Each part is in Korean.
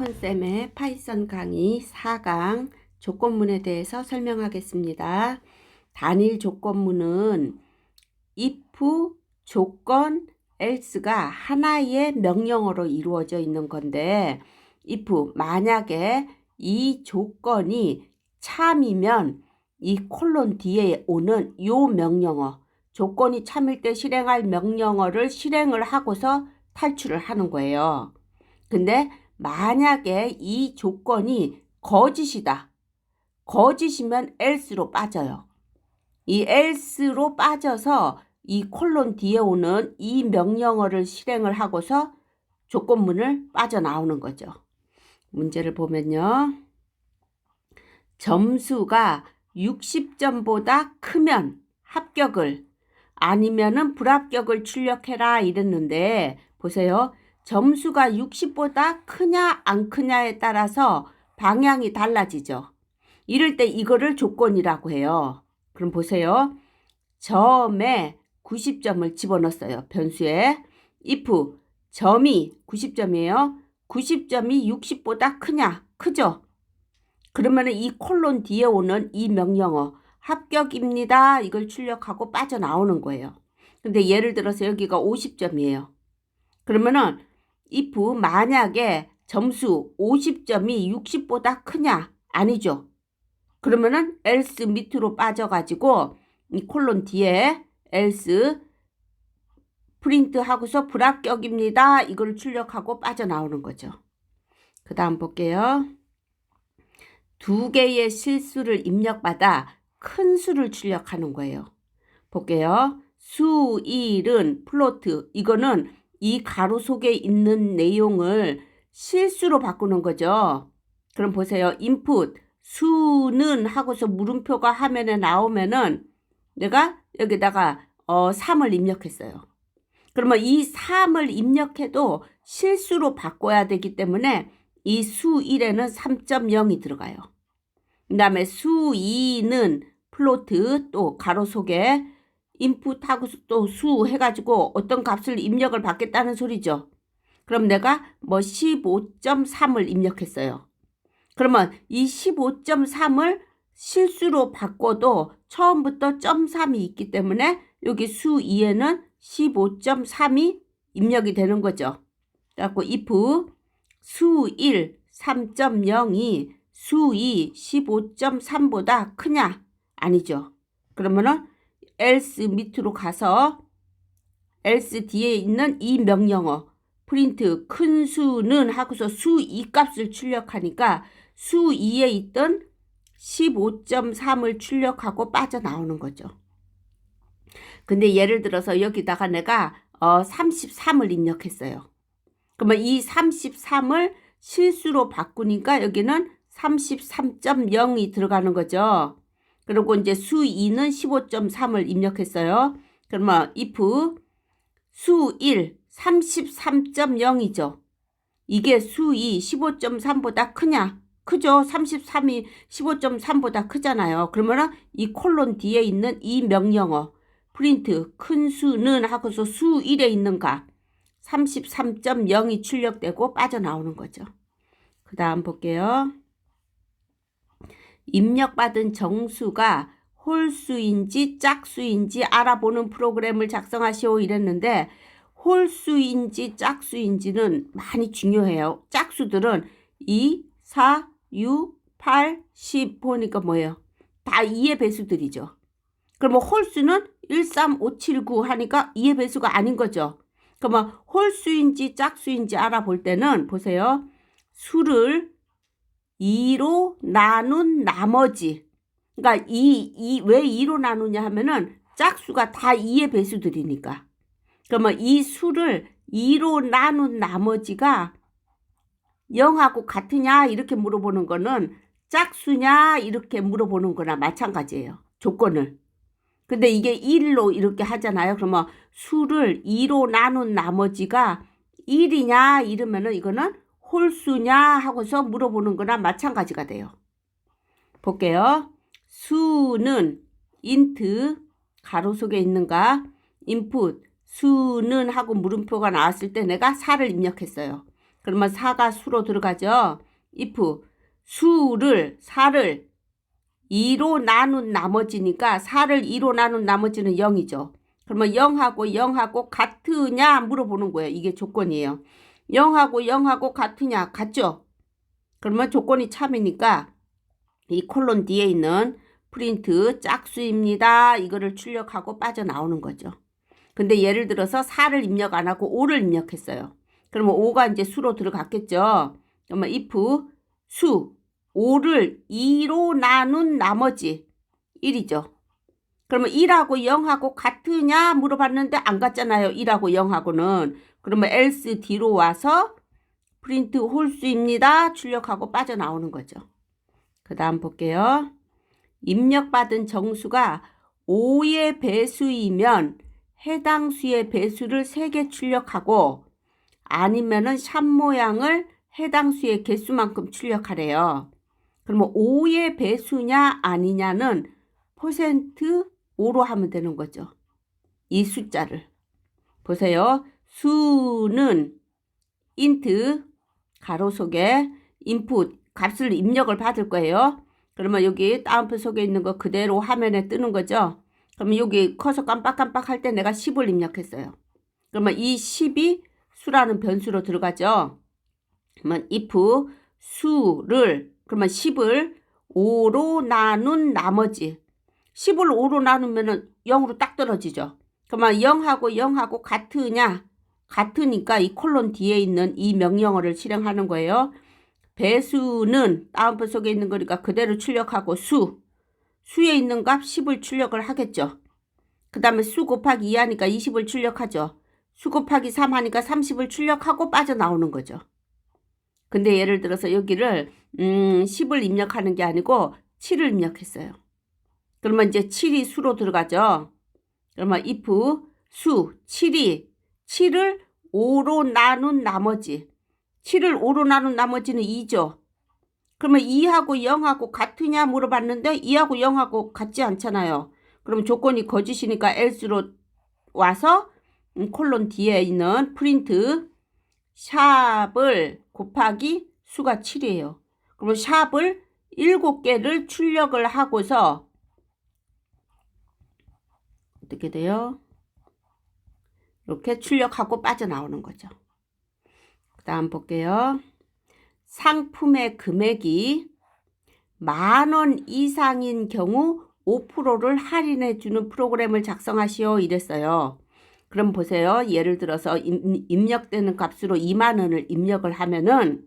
콘쌤의 파이썬 강의 4강 조건문에 대해서 설명하겠습니다. 단일 조건문은 if, 조건, else가 하나의 명령어로 이루어져 있는 건데 if, 만약에 이 조건이 참이면 이 콜론 뒤에 오는 요 명령어, 조건이 참일 때 실행할 명령어를 실행을 하고서 탈출을 하는 거예요. 근데 만약에 이 조건이 거짓이다. 거짓이면 else로 빠져요. 이 else로 빠져서 이 콜론 뒤에 오는 이 명령어를 실행을 하고서 조건문을 빠져나오는 거죠. 문제를 보면요. 점수가 60점보다 크면 합격을, 아니면은 불합격을 출력해라 이랬는데 보세요. 점수가 60보다 크냐 안 크냐에 따라서 방향이 달라지죠. 이럴 때 이거를 조건이라고 해요. 그럼 보세요. 점에 90점을 집어넣었어요. 변수에. if 점이 90점이에요. 90점이 60보다 크냐? 크죠? 그러면 이 콜론 뒤에 오는 이 명령어 합격입니다. 이걸 출력하고 빠져나오는 거예요. 근데 예를 들어서 여기가 50점이에요. 그러면은 if 만약에 점수 50점이 60보다 크냐? 아니죠. 그러면은 else 밑으로 빠져가지고 이 콜론 뒤에 else 프린트 하고서 불합격입니다. 이걸 출력하고 빠져나오는 거죠. 그 다음 볼게요. 두 개의 실수를 입력받아 큰 수를 출력하는 거예요. 볼게요. 수일은 플로트, 이거는 이 가로 속에 있는 내용을 실수로 바꾸는 거죠. 그럼 보세요. input 수는 하고서 물음표가 화면에 나오면은 내가 여기다가 3을 입력했어요. 그러면 이 3을 입력해도 실수로 바꿔야 되기 때문에 이 수 1에는 3.0이 들어가요. 그 다음에 수 2는 플로트, 또 가로 속에 인풋하고 또 수 해가지고 어떤 값을 입력을 받겠다는 소리죠. 그럼 내가 뭐 15.3을 입력했어요. 그러면 이 15.3을 실수로 바꿔도 처음부터 0.3이 있기 때문에 여기 수 2에는 15.3이 입력이 되는 거죠. 그래갖고 if 수 1 3.0이 수 2 15.3보다 크냐? 아니죠. 그러면은 else 밑으로 가서 else 뒤에 있는 이 명령어 프린트 큰 수는 하고서 수 2 값을 출력하니까 수 2에 있던 15.3을 출력하고 빠져나오는 거죠. 근데 예를 들어서 여기다가 내가 33을 입력했어요. 그러면 이 33을 실수로 바꾸니까 여기는 33.0이 들어가는 거죠. 그리고 이제 수 2는 15.3을 입력했어요. 그러면 if 수 1 33.0이죠. 이게 수 2 15.3보다 크냐? 크죠. 33이 15.3보다 크잖아요. 그러면 이 콜론 뒤에 있는 이 명령어 프린트 큰 수는 하고서 수 1에 있는 값 33.0이 출력되고 빠져나오는 거죠. 그 다음 볼게요. 입력받은 정수가 홀수인지 짝수인지 알아보는 프로그램을 작성하시오 이랬는데 홀수인지 짝수인지는 많이 중요해요. 짝수들은 2, 4, 6, 8, 10 보니까 뭐예요? 다 2의 배수들이죠. 그러면 홀수는 1, 3, 5, 7, 9 하니까 2의 배수가 아닌 거죠. 그러면 홀수인지 짝수인지 알아볼 때는 보세요. 수를 2로 나눈 나머지, 그러니까 왜 2로 나누냐 하면은 짝수가 다 2의 배수들이니까. 그러면 이 수를 2로 나눈 나머지가 0하고 같으냐 이렇게 물어보는 거는 짝수냐 이렇게 물어보는 거나 마찬가지예요. 조건을. 근데 이게 1로 이렇게 하잖아요. 그러면 수를 2로 나눈 나머지가 1이냐 이러면은 이거는 홀수냐 하고서 물어보는 거나 마찬가지가 돼요. 볼게요. 수는 int 가로 속에 있는가 input 수는 하고 물음표가 나왔을 때 내가 4를 입력했어요. 그러면 4가 수로 들어가죠. if 수를 4를 2로 나눈 나머지니까 4를 2로 나눈 나머지는 0이죠. 그러면 0하고 같으냐 물어보는 거예요. 이게 조건이에요. 0하고 같으냐? 같죠? 그러면 조건이 참이니까 이 콜론 뒤에 있는 프린트 짝수입니다. 이거를 출력하고 빠져나오는 거죠. 근데 예를 들어서 4를 입력 안 하고 5를 입력했어요. 그러면 5가 이제 수로 들어갔겠죠. 그러면 if 수 5를 2로 나눈 나머지 1이죠. 그러면 1하고 0하고 같으냐 물어봤는데 안 같잖아요. 1하고 0하고는. 그러면 else 뒤로 와서 프린트 홀수입니다. 출력하고 빠져나오는 거죠. 그 다음 볼게요. 입력받은 정수가 5의 배수이면 해당 수의 배수를 3개 출력하고 아니면은 샵 모양을 해당 수의 개수만큼 출력하래요. 그러면 5의 배수냐 아니냐는 %5로 하면 되는 거죠. 이 숫자를. 보세요. 수는 int 가로 속에 input 값을 입력을 받을 거예요. 그러면 여기 다운표 속에 있는 거 그대로 화면에 뜨는 거죠. 그러면 여기 커서 깜빡깜빡 할 때 내가 10을 입력했어요. 그러면 이 10이 수라는 변수로 들어가죠. 그러면 if 수를 그러면 10을 5로 나눈 나머지 10을 5로 나누면 0으로 딱 떨어지죠. 그러면 0하고 같으냐? 같으니까 이 콜론 뒤에 있는 이 명령어를 실행하는 거예요. 배수는 다운표 속에 있는 거니까 그대로 출력하고 수에 있는 값 10을 출력을 하겠죠. 그 다음에 수 곱하기 2 하니까 20을 출력하죠. 수 곱하기 3 하니까 30을 출력하고 빠져나오는 거죠. 근데 예를 들어서 여기를 10을 입력하는 게 아니고 7을 입력했어요. 그러면 이제 7이 수로 들어가죠. 그러면 if 수 7을 5로 나눈 나머지 7을 5로 나눈 나머지는 2죠. 그러면 2하고 0하고 같으냐 물어봤는데 2하고 0하고 같지 않잖아요. 그럼 조건이 거짓이니까 else로 와서 콜론 뒤에 있는 프린트 샵을 곱하기 수가 7이에요. 그럼 샵을 7개를 출력을 하고서 어떻게 돼요? 이렇게 출력하고 빠져나오는 거죠. 그 다음 볼게요. 상품의 금액이 10,000원 이상인 경우 5%를 할인해 주는 프로그램을 작성하시오 이랬어요. 그럼 보세요. 예를 들어서 입력되는 값으로 20,000원을 입력을 하면은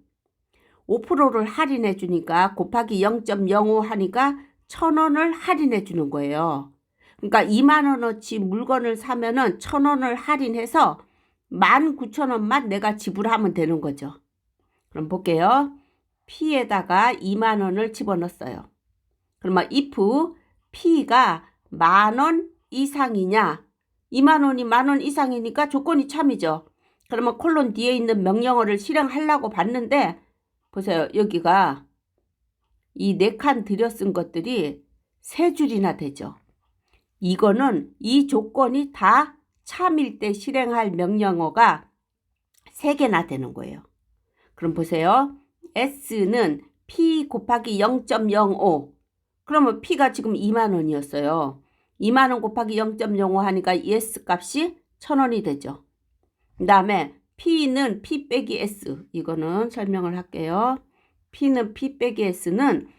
5%를 할인해 주니까 곱하기 0.05 하니까 1,000원을 할인해 주는 거예요. 그러니까 20,000원어치 물건을 사면은 1,000원을 할인해서 19,000원만 내가 지불하면 되는 거죠. 그럼 볼게요. P에다가 20,000원을 집어넣었어요. 그러면 if P가 10,000원 이상이냐? 20,000원이 10,000원 이상이니까 조건이 참이죠. 그러면 콜론 뒤에 있는 명령어를 실행하려고 봤는데 보세요. 여기가 이 4칸 들여 쓴 것들이 3줄이나 되죠. 이거는 이 조건이 다 참일 때 실행할 명령어가 3개나 되는 거예요. 그럼 보세요. S는 P 곱하기 0.05. 그러면 P가 지금 20,000원이었어요. 20,000원 곱하기 0.05 하니까 이 S 값이 1,000원이 되죠. 그 다음에 P는 P 빼기 S. 이거는 설명을 할게요. P는 P 빼기 S는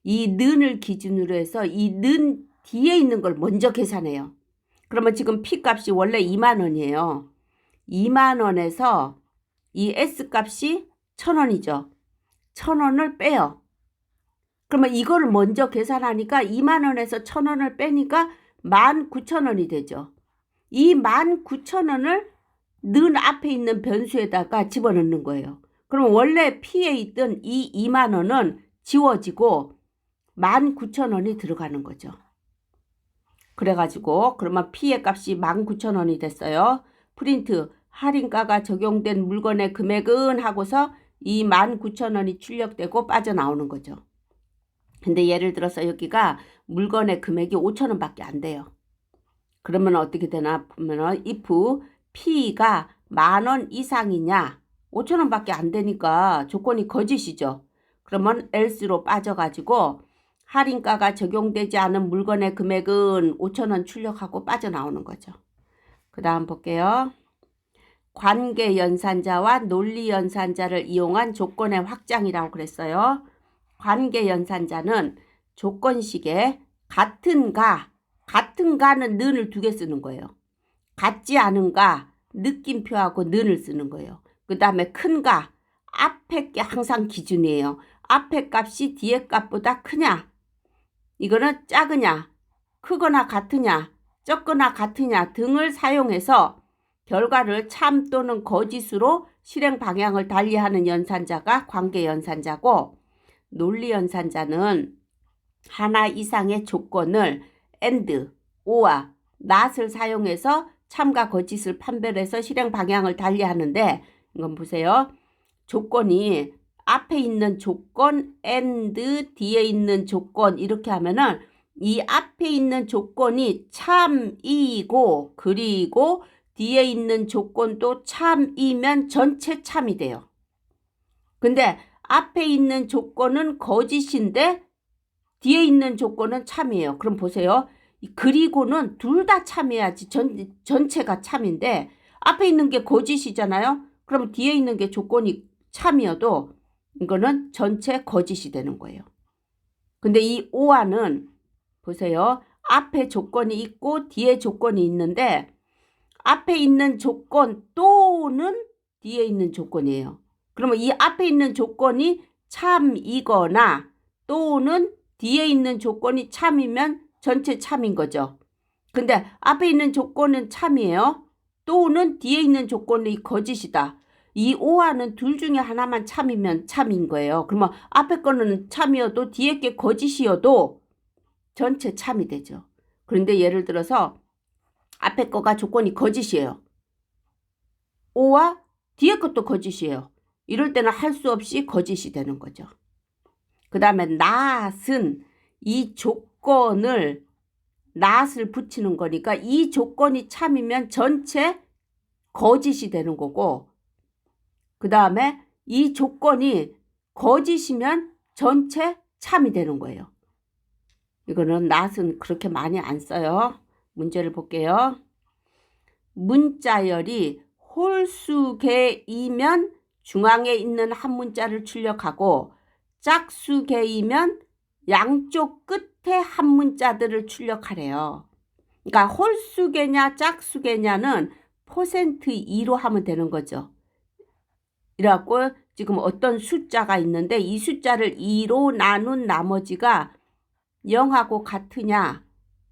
이 는을 기준으로 해서 이 는 뒤에 있는 걸 먼저 계산해요. 그러면 지금 P 값이 원래 20,000원이에요. 20,000원에서 이 S 값이 1,000원이죠. 1,000원을 빼요. 그러면 이거를 먼저 계산하니까 20,000원에서 1,000원을 빼니까 19,000원이 되죠. 이 19,000원을 는 앞에 있는 변수에다가 집어넣는 거예요. 그럼 원래 P에 있던 이 20,000원은 지워지고 19,000원이 들어가는 거죠. 그래가지고 그러면 P의 값이 19,000원이 됐어요. 프린트 할인가가 적용된 물건의 금액은 하고서 이 19,000원이 출력되고 빠져나오는 거죠. 근데 예를 들어서 여기가 물건의 금액이 5,000원밖에 안 돼요. 그러면 어떻게 되나 보면 if P가 10,000원 이상이냐 5,000원밖에 안 되니까 조건이 거짓이죠. 그러면 else로 빠져가지고 할인가가 적용되지 않은 물건의 금액은 5,000원 출력하고 빠져나오는 거죠. 그 다음 볼게요. 관계연산자와 논리연산자를 이용한 조건의 확장이라고 그랬어요. 관계연산자는 조건식에 같은가는 는을 2개 쓰는 거예요. 같지 않은가 느낌표하고 는을 쓰는 거예요. 그 다음에 큰가 앞에 게 항상 기준이에요. 앞에 값이 뒤에 값보다 크냐, 이거는 작으냐, 크거나 같으냐, 적거나 같으냐 등을 사용해서 결과를 참 또는 거짓으로 실행 방향을 달리하는 연산자가 관계연산자고, 논리연산자는 하나 이상의 조건을 and, or와 not을 사용해서 참과 거짓을 판별해서 실행 방향을 달리하는데, 이건 보세요. 조건이 앞에 있는 조건 and 뒤에 있는 조건 이렇게 하면은 이 앞에 있는 조건이 참이고 그리고 뒤에 있는 조건도 참이면 전체 참이 돼요. 근데 앞에 있는 조건은 거짓인데 뒤에 있는 조건은 참이에요. 그럼 보세요. 그리고는 둘 다 참해야지 전체가 참인데 앞에 있는 게 거짓이잖아요. 그럼 뒤에 있는 게 조건이 참이어도 이거는 전체 거짓이 되는 거예요. 근데 이 오화는 보세요. 앞에 조건이 있고 뒤에 조건이 있는데 앞에 있는 조건 또는 뒤에 있는 조건이에요. 그러면 이 앞에 있는 조건이 참이거나 또는 뒤에 있는 조건이 참이면 전체 참인 거죠. 근데 앞에 있는 조건은 참이에요. 또는 뒤에 있는 조건이 거짓이다. 이 오화는 둘 중에 하나만 참이면 참인 거예요. 그러면 앞에 거는 참이어도 뒤에 게 거짓이어도 전체 참이 되죠. 그런데 예를 들어서 앞에 거가 조건이 거짓이에요. 오와 뒤에 것도 거짓이에요. 이럴 때는 할 수 없이 거짓이 되는 거죠. 그 다음에 not은 이 조건을 not을 붙이는 거니까 이 조건이 참이면 전체 거짓이 되는 거고, 그 다음에 이 조건이 거짓이면 전체 참이 되는 거예요. 이거는 not은 그렇게 많이 안 써요. 문제를 볼게요. 문자열이 홀수개이면 중앙에 있는 한 문자를 출력하고 짝수개이면 양쪽 끝에 한 문자들을 출력하래요. 그러니까 홀수개냐 짝수개냐는 %2로 하면 되는 거죠. 이래갖고 지금 어떤 숫자가 있는데 이 숫자를 2로 나눈 나머지가 0하고 같으냐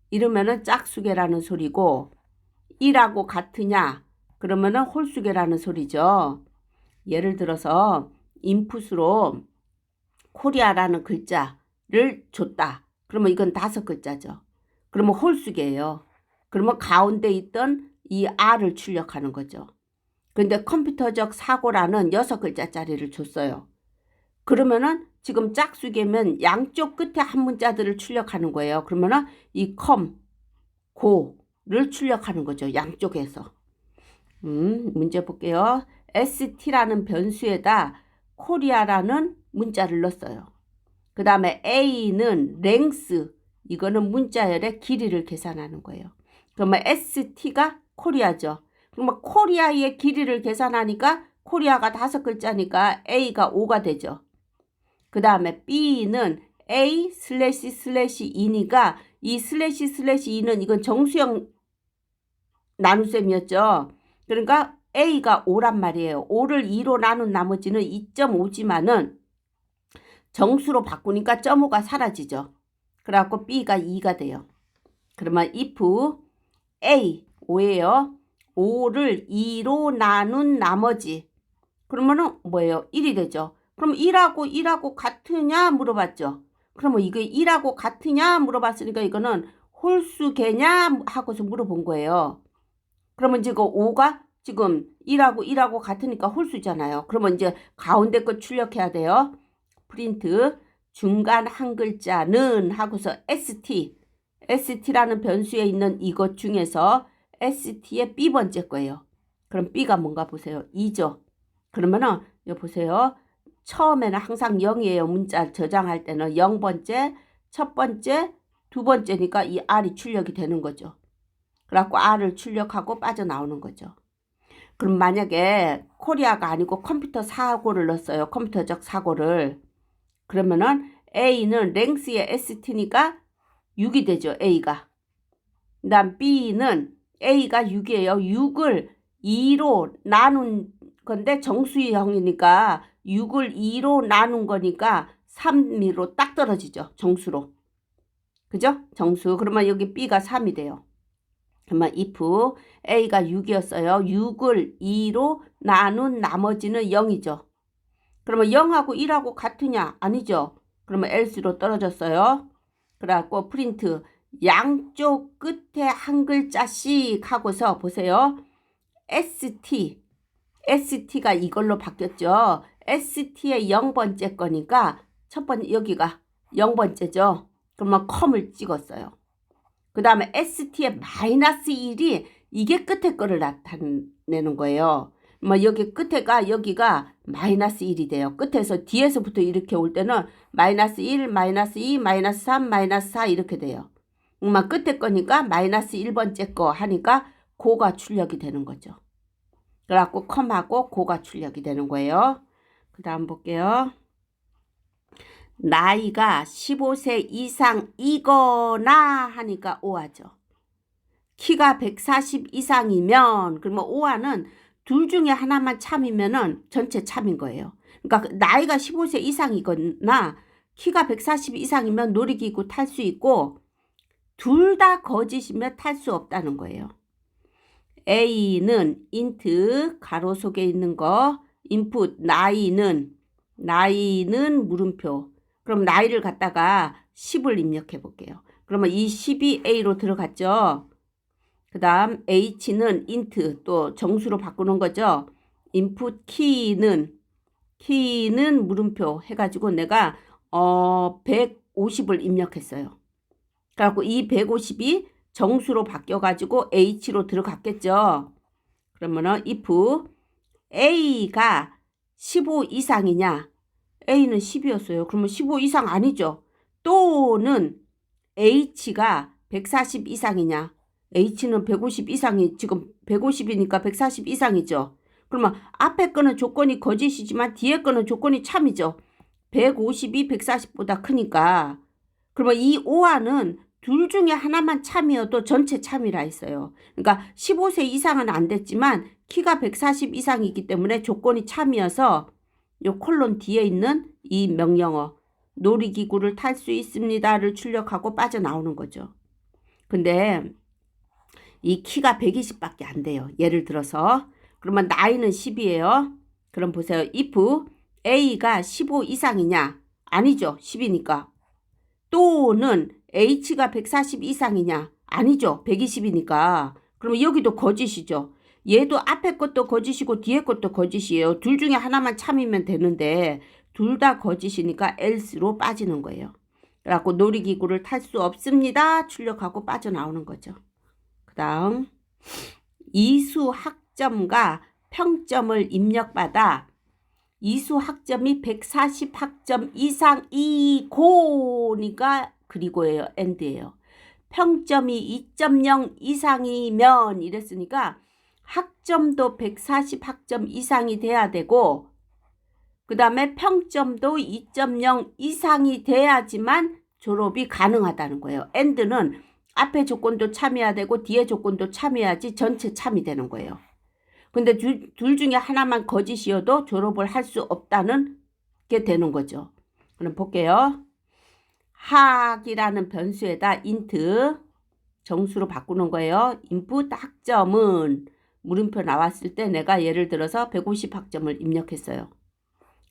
이러면은 짝수개라는 소리고 1하고 같으냐 그러면은 홀수개라는 소리죠. 예를 들어서 인풋으로 코리아라는 글자를 줬다. 그러면 이건 5글자죠. 그러면 홀수개예요. 그러면 가운데 있던 이 R을 출력하는 거죠. 그런데 컴퓨터적 사고라는 6글자짜리를 줬어요. 그러면은 지금 짝수개면 양쪽 끝에 한 문자들을 출력하는 거예요. 그러면은 이 고를 출력하는 거죠. 양쪽에서. 문제 볼게요. st라는 변수에다 코리아라는 문자를 넣었어요. 그 다음에 a는 length, 이거는 문자열의 길이를 계산하는 거예요. 그러면 st가 코리아죠. 그러면 코리아의 길이를 계산하니까 코리아가 5글자니까 a가 5가 되죠. 그 다음에 b는 a//2니까 이 //2는 이건 정수형 나눗셈이었죠. 그러니까 a가 5란 말이에요. 5를 2로 나눈 나머지는 2.5지만은 정수로 바꾸니까 0.5가 사라지죠. 그래갖고 b가 2가 돼요. 그러면 if a 5예요. 5를 2로 나눈 나머지 그러면은 뭐예요? 1이 되죠. 그럼 1하고 같으냐 물어봤죠. 그러면 이게 1하고 같으냐 물어봤으니까 이거는 홀수개냐 하고서 물어본 거예요. 그러면 이제 그 5가 지금 1하고 같으니까 홀수잖아요. 그러면 이제 가운데 거 출력해야 돼요. 프린트 중간 한 글자는 하고서 st라는 변수에 있는 이것 중에서 st의 b번째 거예요. 그럼 b가 뭔가 보세요. 2죠. 그러면은 여기 보세요. 처음에는 항상 0이에요. 문자 저장할 때는 0번째, 첫 번째, 두 번째니까 이 R이 출력이 되는 거죠. 그래갖고 R을 출력하고 빠져나오는 거죠. 그럼 만약에 코리아가 아니고 컴퓨터 사고를 넣었어요. 컴퓨터적 사고를. 그러면은 A는 랭스의 ST니까 6이 되죠. A가. 그 다음 B는 A가 6이에요. 6을 2로 나눈 건데 정수형이니까 6을 2로 나눈 거니까 3으로 딱 떨어지죠. 정수로. 그죠? 정수. 그러면 여기 B가 3이 돼요. 그러면 if A가 6이었어요. 6을 2로 나눈 나머지는 0이죠. 그러면 0하고 1하고 같으냐? 아니죠. 그러면 else로 떨어졌어요. 그래갖고 프린트 양쪽 끝에 한 글자씩 하고서 보세요. ST가 이걸로 바뀌었죠. ST의 0번째 거니까 첫 번째 여기가 0번째죠. 그러면 컴을 찍었어요. 그 다음에 ST의 마이너스 1이 이게 끝에 거를 나타내는 거예요. 뭐 여기 끝에가 여기가 마이너스 1이 돼요. 끝에서 뒤에서부터 이렇게 올 때는 마이너스 1, 마이너스 2, 마이너스 3, 마이너스 4 이렇게 돼요. 끝에 거니까 마이너스 1번째 거 하니까 고가 출력이 되는 거죠. 그래갖고 컴하고 고가 출력이 되는 거예요. 그 다음 볼게요. 나이가 15세 이상이거나 하니까 오하죠. 키가 140 이상이면 그러면 오하는 둘 중에 하나만 참이면은 전체 참인 거예요. 그러니까 나이가 15세 이상이거나 키가 140 이상이면 놀이기구 탈 수 있고 둘 다 거짓이면 탈 수 없다는 거예요. A는 int 가로 속에 있는 거 input 나이는 물음표. 그럼 나이를 갖다가 10을 입력해 볼게요. 그러면 이 10이 A로 들어갔죠. 그 다음 H는 int 또 정수로 바꾸는 거죠. input 키는 물음표 해가지고 내가 150을 입력했어요. 그래갖고 이 150이 정수로 바뀌어가지고 H로 들어갔겠죠. 그러면은 if A가 15 이상이냐? A는 10이었어요. 그러면 15 이상 아니죠. 또는 H가 140 이상이냐? H는 150 이상이 지금 150이니까 140 이상이죠. 그러면 앞에 거는 조건이 거짓이지만 뒤에 거는 조건이 참이죠. 150이 140보다 크니까. 그러면 이 오화는 둘 중에 하나만 참이어도 전체 참이라 했어요. 그러니까 15세 이상은 안 됐지만 키가 140 이상이기 때문에 조건이 참이어서 요 콜론 뒤에 있는 이 명령어 놀이기구를 탈 수 있습니다를 출력하고 빠져나오는 거죠. 근데 이 키가 120밖에 안 돼요. 예를 들어서 그러면 나이는 10이에요. 그럼 보세요. if A가 15 이상이냐? 아니죠. 10이니까. 또는 H가 140 이상이냐? 아니죠. 120이니까. 그러면 여기도 거짓이죠. 얘도 앞에 것도 거짓이고 뒤에 것도 거짓이에요. 둘 중에 하나만 참이면 되는데 둘 다 거짓이니까 else로 빠지는 거예요. 그래갖고 놀이기구를 탈 수 없습니다. 출력하고 빠져나오는 거죠. 그 다음 이수 학점과 평점을 입력받아 이수 학점이 140 학점 이상이고니까 그리고예요. and예요. 평점이 2.0 이상이면 이랬으니까 학점도 140 학점 이상이 돼야 되고 그 다음에 평점도 2.0 이상이 돼야지만 졸업이 가능하다는 거예요. and는 앞에 조건도 참여해야 되고 뒤에 조건도 참여해야지 전체 참이 되는 거예요. 근데 둘 중에 하나만 거짓이어도 졸업을 할 수 없다는 게 되는 거죠. 그럼 볼게요. 학이라는 변수에다 int 정수로 바꾸는 거예요. input 학점은 물음표 나왔을 때 내가 예를 들어서 150 학점을 입력했어요.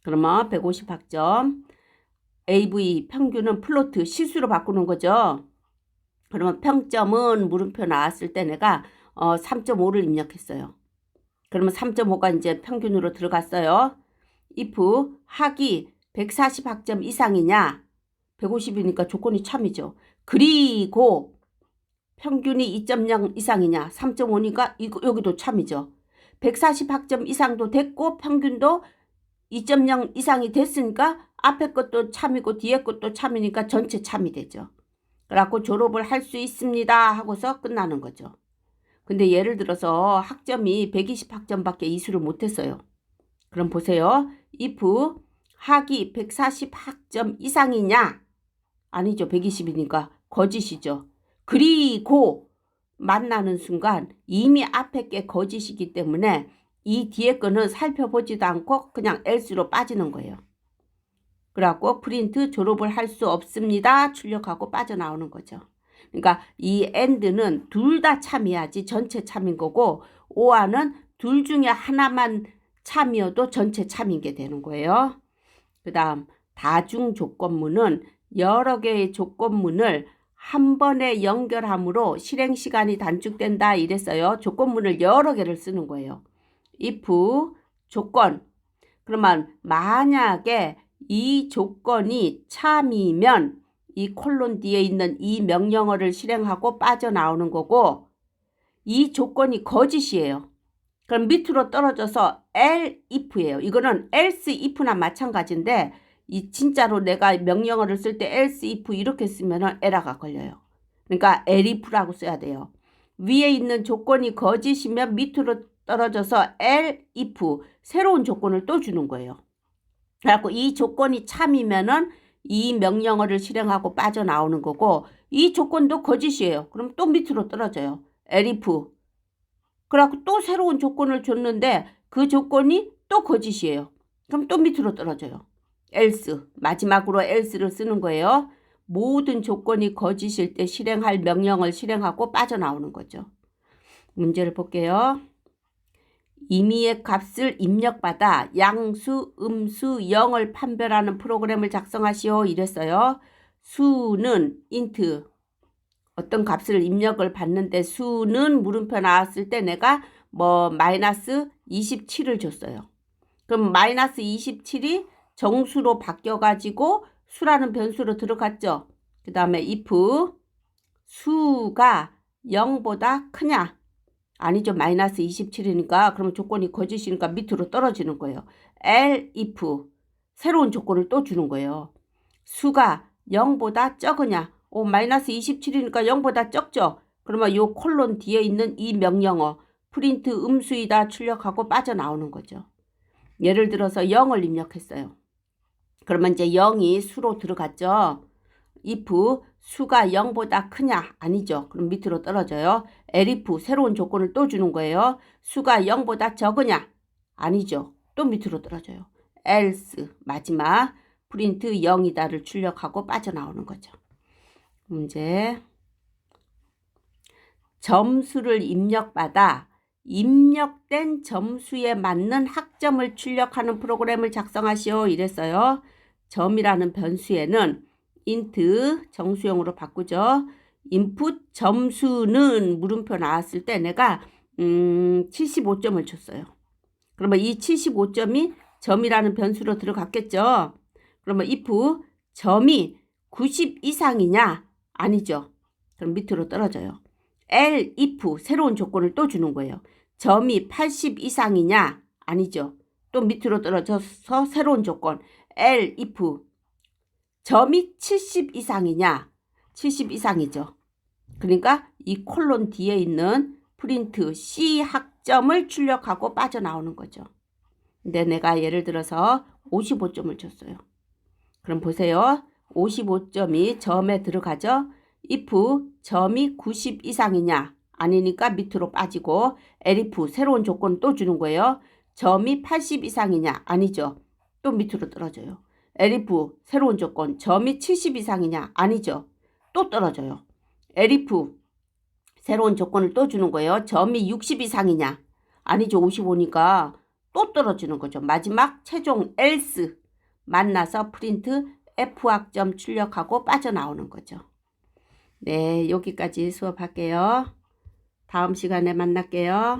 그러면 150 학점 AV 평균은 플로트 실수로 바꾸는 거죠. 그러면 평점은 물음표 나왔을 때 내가 3.5를 입력했어요. 그러면 3.5가 이제 평균으로 들어갔어요. if 학이 140 학점 이상이냐? 150이니까 조건이 참이죠. 그리고 평균이 2.0 이상이냐? 3.5니까 여기도 참이죠. 140학점 이상도 됐고 평균도 2.0 이상이 됐으니까 앞에 것도 참이고 뒤에 것도 참이니까 전체 참이 되죠. 그래갖고 졸업을 할 수 있습니다 하고서 끝나는 거죠. 근데 예를 들어서 학점이 120학점밖에 이수를 못했어요. 그럼 보세요. if 학위 140학점 이상이냐? 아니죠. 120이니까 거짓이죠. 그리고 만나는 순간 이미 앞에 게 거짓이기 때문에 이 뒤에 거는 살펴보지도 않고 그냥 else로 빠지는 거예요. 그래갖고 프린트 졸업을 할 수 없습니다. 출력하고 빠져나오는 거죠. 그러니까 이 and는 둘 다 참이야지 전체 참인 거고 or는 둘 중에 하나만 참이어도 전체 참인 게 되는 거예요. 그 다음 다중 조건문은 여러 개의 조건문을 한 번에 연결함으로 실행 시간이 단축된다 이랬어요. 조건문을 여러 개를 쓰는 거예요. if 조건. 그러면 만약에 이 조건이 참이면 이 콜론 뒤에 있는 이 명령어를 실행하고 빠져나오는 거고 이 조건이 거짓이에요. 그럼 밑으로 떨어져서 elif예요. 이거는 else if나 마찬가지인데 이 진짜로 내가 명령어를 쓸 때 else if 이렇게 쓰면 에러가 걸려요. 그러니까 elif라고 써야 돼요. 위에 있는 조건이 거짓이면 밑으로 떨어져서 elif 새로운 조건을 또 주는 거예요. 그래갖고 이 조건이 참이면은 이 명령어를 실행하고 빠져나오는 거고 이 조건도 거짓이에요. 그럼 또 밑으로 떨어져요. elif. 그래갖고 또 새로운 조건을 줬는데 그 조건이 또 거짓이에요. 그럼 또 밑으로 떨어져요. else. 마지막으로 else를 쓰는 거예요. 모든 조건이 거짓일 때 실행할 명령을 실행하고 빠져나오는 거죠. 문제를 볼게요. 임의의 값을 입력받아 양수, 음수, 0을 판별하는 프로그램을 작성하시오 이랬어요. 수는 int 어떤 값을 입력을 받는데 수는 물음표 나왔을 때 내가 뭐 마이너스 27을 줬어요. 그럼 마이너스 27이 정수로 바뀌어가지고 수라는 변수로 들어갔죠. 그 다음에 if 수가 0보다 크냐? 아니죠. 마이너스 27이니까 그러면 조건이 거짓이니까 밑으로 떨어지는 거예요. elif 새로운 조건을 또 주는 거예요. 수가 0보다 적으냐? 마이너스 27이니까 0보다 적죠. 그러면 요 콜론 뒤에 있는 이 명령어 프린트 음수이다 출력하고 빠져나오는 거죠. 예를 들어서 0을 입력했어요. 그러면 이제 0이 수로 들어갔죠. if 수가 0보다 크냐? 아니죠. 그럼 밑으로 떨어져요. elif 새로운 조건을 또 주는 거예요. 수가 0보다 적으냐? 아니죠. 또 밑으로 떨어져요. else 마지막 프린트 0이다를 출력하고 빠져나오는 거죠. 문제. 점수를 입력받아 입력된 점수에 맞는 학점을 출력하는 프로그램을 작성하시오 이랬어요. 점이라는 변수에는 int 정수형으로 바꾸죠. input 점수는 물음표 나왔을 때 내가 75점을 줬어요. 그러면 이 75점이 점이라는 변수로 들어갔겠죠. 그러면 if 점이 90 이상이냐? 아니죠. 그럼 밑으로 떨어져요. elif 새로운 조건을 또 주는 거예요. 점이 80 이상이냐? 아니죠. 또 밑으로 떨어져서 새로운 조건 elif 점이 70 이상이냐? 70 이상이죠. 그러니까 이 콜론 뒤에 있는 프린트 C 학점을 출력하고 빠져나오는 거죠. 근데 내가 예를 들어서 55점을 줬어요. 그럼 보세요. 55점이 점에 들어가죠. if 점이 90 이상이냐? 아니니까 밑으로 빠지고 elif 새로운 조건 또 주는 거예요. 점이 80 이상이냐? 아니죠. 또 밑으로 떨어져요. elif 새로운 조건 점이 70 이상이냐? 아니죠. 또 떨어져요. elif 새로운 조건을 또 주는 거예요. 점이 60 이상이냐? 아니죠. 55니까 또 떨어지는 거죠. 마지막 최종 else 만나서 프린트 F학점 출력하고 빠져나오는 거죠. 네, 여기까지 수업할게요. 다음 시간에 만날게요.